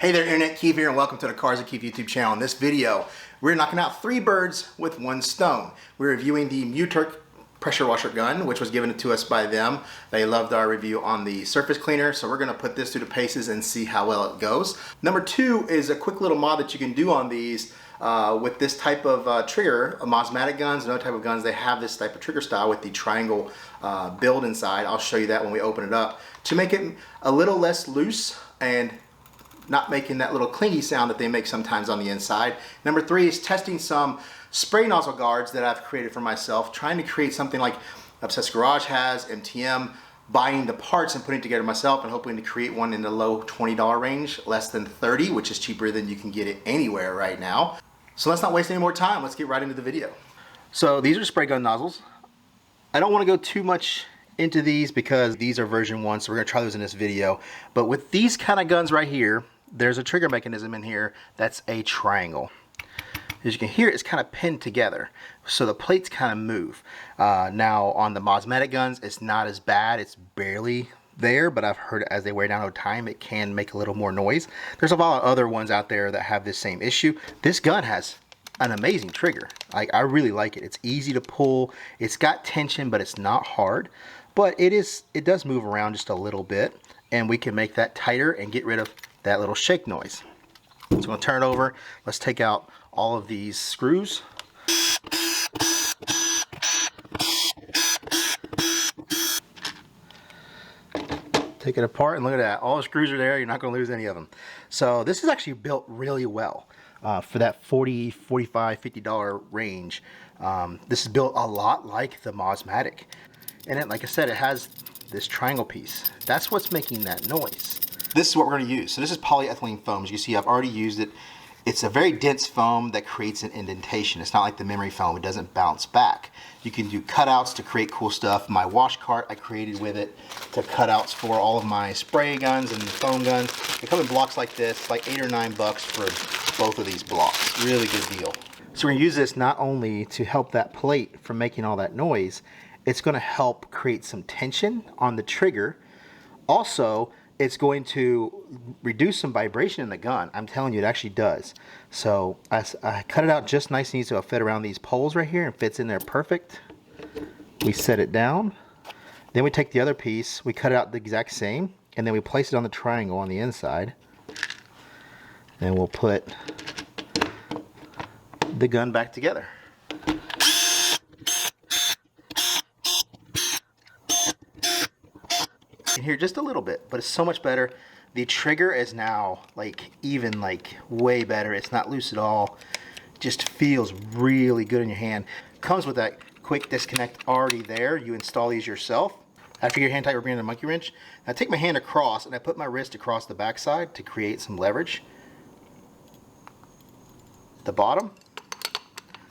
Hey there, Internet Keith here, and welcome to the Cars and Keith YouTube channel. In this video, we're knocking out 3 birds with 1 stone. We're reviewing the Muturq pressure washer gun, which was given to us by them. They loved our review on the surface cleaner, so we're gonna put this through the paces and see how well it goes. Number 2 is a quick little mod that you can do on these with this type of trigger. Mosmatic guns and other type of guns, they have this type of trigger style with the triangle build inside. I'll show you that when we open it up to make it a little less loose and not making that little clingy sound that they make sometimes on the inside. Number 3 is testing some spray nozzle guards that I've created for myself, trying to create something like Obsessed Garage has, MTM, buying the parts and putting it together myself and hoping to create one in the low $20 range, less than $30, which is cheaper than you can get it anywhere right now. So let's not waste any more time, let's get right into the video. So these are spray gun nozzles. I don't want to go too much into these because these are version 1, so we're going to try those in this video. But with these kind of guns right here, there's a trigger mechanism in here that's a triangle. As you can hear, it's kind of pinned together, so the plates kind of move. Now on the Mosmatic guns, it's not as bad, it's barely there, but I've heard as they wear down over time, it can make a little more noise. There's a lot of other ones out there that have this same issue. This gun has an amazing trigger. I really like it. It's easy to pull. It's got tension, but it's not hard. But it does move around just a little bit, and we can make that tighter and get rid of that little shake noise. So I'm going to turn it over. Let's take out all of these screws. Take it apart and look at that. All the screws are there. You're not going to lose any of them. So this is actually built really well for that $40, $45, $50 range. This is built a lot like the Mosmatic. And it, like I said, it has this triangle piece. That's what's making that noise. This is what we're going to use. So this is polyethylene foam. As you can see, I've already used it. It's a very dense foam that creates an indentation. It's not like the memory foam. It doesn't bounce back. You can do cutouts to create cool stuff. My wash cart I created with it to cutouts for all of my spray guns and foam guns. They come in blocks like this, like $8 or $9 for both of these blocks. Really good deal. So we're going to use this not only to help that plate from making all that noise, it's going to help create some tension on the trigger. Also, it's going to reduce some vibration in the gun. I'm telling you, it actually does. So I cut it out just nice and easy so it fit around these poles right here and fits in there perfect. We set it down. Then we take the other piece, we cut it out the exact same, and then we place it on the triangle on the inside. And we'll put the gun back together. You can hear just a little bit, but it's so much better. The trigger is now even way better. It's not loose at all. Just feels really good in your hand. Comes with that quick disconnect already there. You install these yourself. After your hand tight, we're bringing the monkey wrench. I take my hand across and I put my wrist across the backside to create some leverage. The bottom,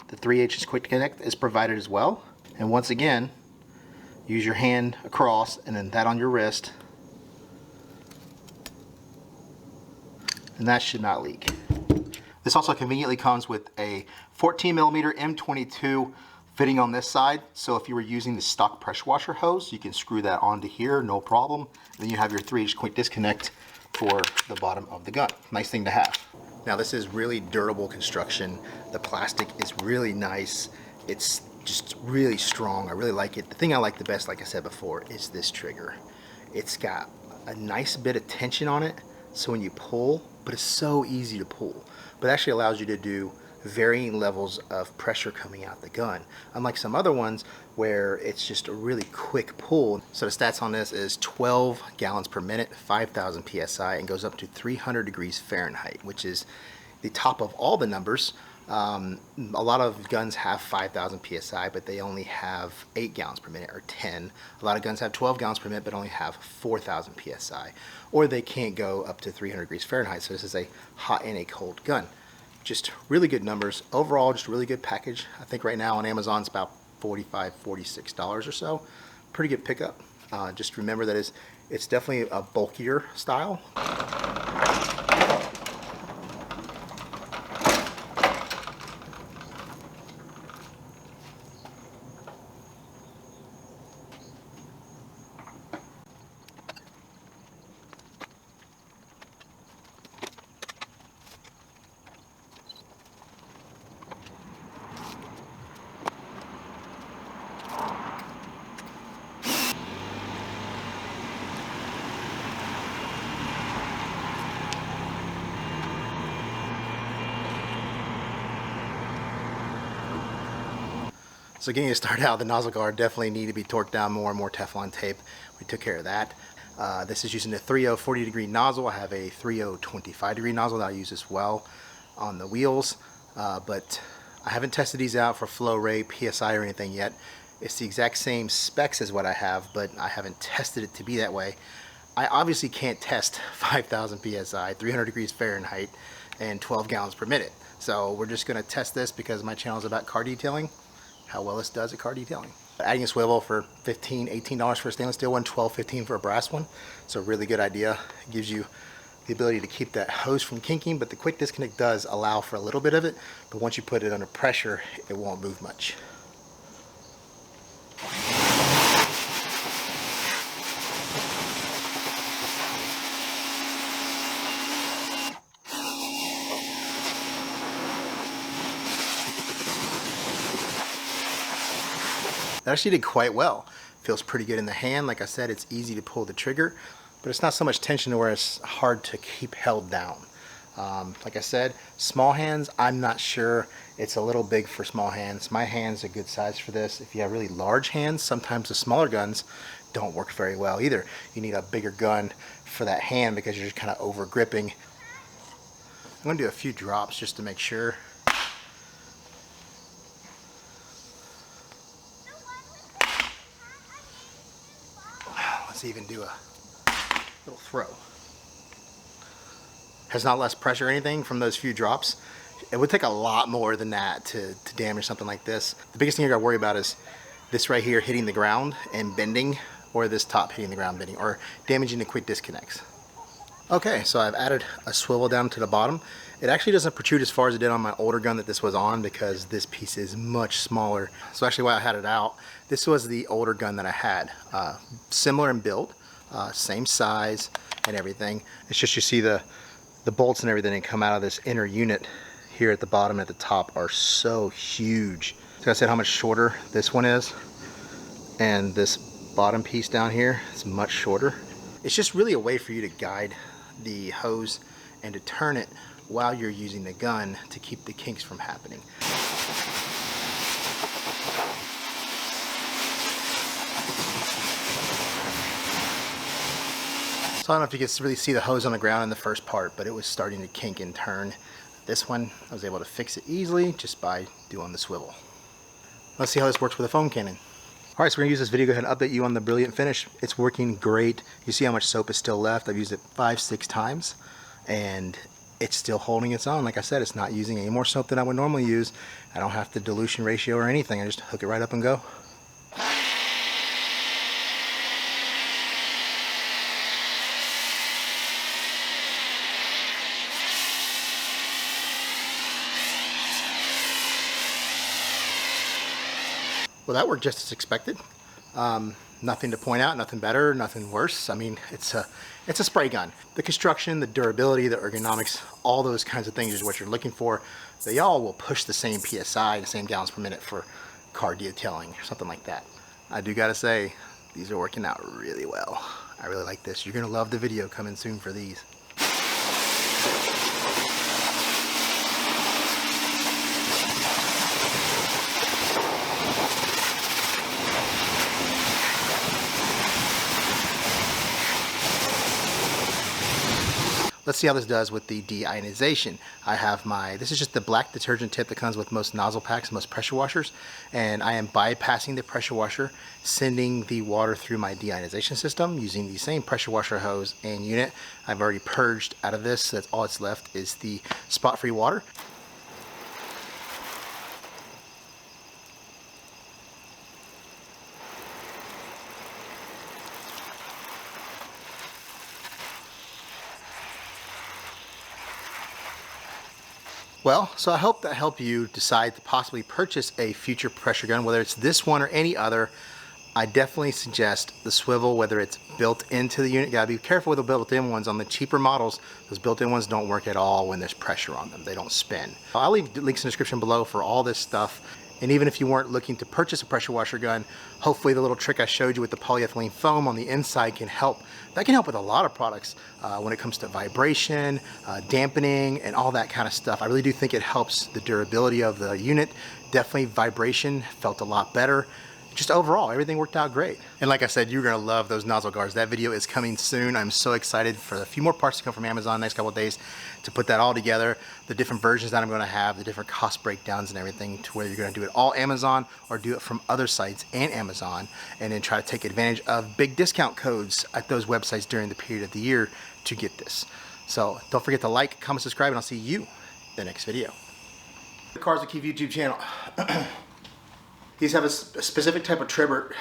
the 3/8 quick connect is provided as well. And once again, use your hand across and then that on your wrist. And that should not leak. This also conveniently comes with a 14mm M22 fitting on this side. So if you were using the stock pressure washer hose, you can screw that onto here, no problem. And then you have your 3/8 quick disconnect for the bottom of the gun. Nice thing to have. Now this is really durable construction. The plastic is really nice. It's just really strong. I really like it. The thing I like the best, like I said before, is this trigger. It's got a nice bit of tension on it, so when you pull, but it's so easy to pull. But it actually allows you to do varying levels of pressure coming out the gun, unlike some other ones where it's just a really quick pull. So the stats on this is 12 gallons per minute, 5,000 psi, and goes up to 300 degrees Fahrenheit, which is the top of all the numbers. A lot of guns have 5,000 psi, but they only have 8 gallons per minute or 10. A lot of guns have 12 gallons per minute, but only have 4,000 psi. Or they can't go up to 300 degrees Fahrenheit. So this is a hot and a cold gun. Just really good numbers. Overall, just a really good package. I think right now on Amazon it's about $45, $46 or so. Pretty good pickup. Just remember that it's definitely a bulkier style. So getting it started out, the nozzle guard definitely need to be torqued down more Teflon tape. We took care of that. This is using a 3.0 40-degree nozzle. I have a 3.0 25-degree nozzle that I use as well on the wheels, but I haven't tested these out for flow rate, PSI, or anything yet. It's the exact same specs as what I have, but I haven't tested it to be that way. I obviously can't test 5,000 PSI, 300 degrees Fahrenheit, and 12 gallons per minute. So we're just gonna test this because my channel is about car detailing, how well this does at car detailing. Adding a swivel for $15, $18 for a stainless steel one, $12, $15 for a brass one. It's a really good idea. It gives you the ability to keep that hose from kinking, but the quick disconnect does allow for a little bit of it, but once you put it under pressure, it won't move much. That actually did quite well. Feels pretty good in the hand. Like I said, it's easy to pull the trigger, but it's not so much tension to where it's hard to keep held down. Like I said, small hands, I'm not sure. It's a little big for small hands. My hand's a good size for this. If you have really large hands, sometimes the smaller guns don't work very well either. You need a bigger gun for that hand because you're just kind of over gripping. I'm gonna do a few drops just to make sure. Let's even do a little throw. Has not less pressure or anything from those few drops. It would take a lot more than that to damage something like this. The biggest thing you gotta worry about is this right here hitting the ground and bending, or this top hitting the ground bending, or damaging the quick disconnects. Okay, so I've added a swivel down to the bottom. It actually doesn't protrude as far as it did on my older gun that this was on because this piece is much smaller. So actually while I had it out, this was the older gun that I had. Similar in build, same size and everything. It's just you see the bolts and everything that come out of this inner unit here at the bottom and at the top are so huge. So I said how much shorter this one is, and this bottom piece down here is much shorter. It's just really a way for you to guide the hose and to turn it while you're using the gun to keep the kinks from happening. So I don't know if you can really see the hose on the ground in the first part, but it was starting to kink and turn. This one, I was able to fix it easily just by doing the swivel. Let's see how this works with a foam cannon. Alright, so we're going to use this video to go ahead and update you on the brilliant finish. It's working great. You see how much soap is still left. I've used it 5-6 times and it's still holding its own. Like I said, it's not using any more soap than I would normally use. I don't have the dilution ratio or anything. I just hook it right up and go. Well, that worked just as expected. Nothing to point out, nothing better, nothing worse. I mean, it's a spray gun. The construction, the durability, the ergonomics, all those kinds of things is what you're looking for. They all will push the same PSI, the same gallons per minute for car detailing or something like that. I do gotta say, these are working out really well. I really like this. You're gonna love the video coming soon for these. Let's see how this does with the de-ionization. I have this is just the black detergent tip that comes with most nozzle packs, most pressure washers, and I am bypassing the pressure washer, sending the water through my de-ionization system using the same pressure washer hose and unit. I've already purged out of this, so that's all that's left is the spot-free water. Well, so I hope that helped you decide to possibly purchase a future pressure gun, whether it's this one or any other. I definitely suggest the swivel, whether it's built into the unit. You gotta be careful with the built-in ones. On the cheaper models, those built-in ones don't work at all when there's pressure on them. They don't spin. I'll leave links in the description below for all this stuff. And even if you weren't looking to purchase a pressure washer gun, hopefully the little trick I showed you with the polyethylene foam on the inside can help. That can help with a lot of products when it comes to vibration, dampening, and all that kind of stuff. I really do think it helps the durability of the unit. Definitely vibration felt a lot better. Just overall, everything worked out great. And like I said, you're gonna love those nozzle guards. That video is coming soon. I'm so excited for a few more parts to come from Amazon next couple of days to put that all together, the different versions that I'm gonna have, the different cost breakdowns and everything, to whether you're gonna do it all Amazon or do it from other sites and Amazon, and then try to take advantage of big discount codes at those websites during the period of the year to get this. So don't forget to like, comment, subscribe, and I'll see you in the next video. The Cars That Keep YouTube channel. These have a specific type of tribber.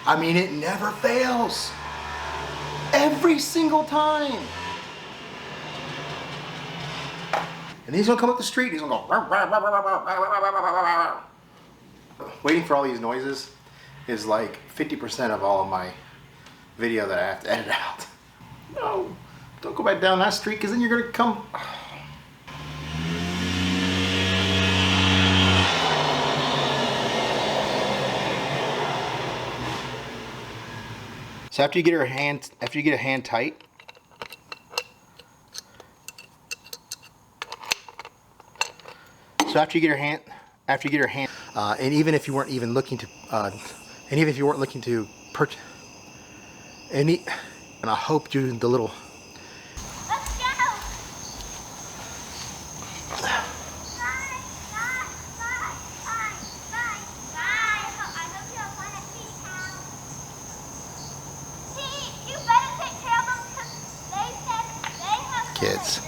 I mean, it never fails. Every single time. And he's gonna come up the street, he's gonna go. Waiting for all these noises is like 50% of all of my video that I have to edit out. No, don't go back down that street, because then you're gonna come. So after you get a hand tight, and even if you weren't even looking to, purchase any, and I hope you the little. Let's go. Kids.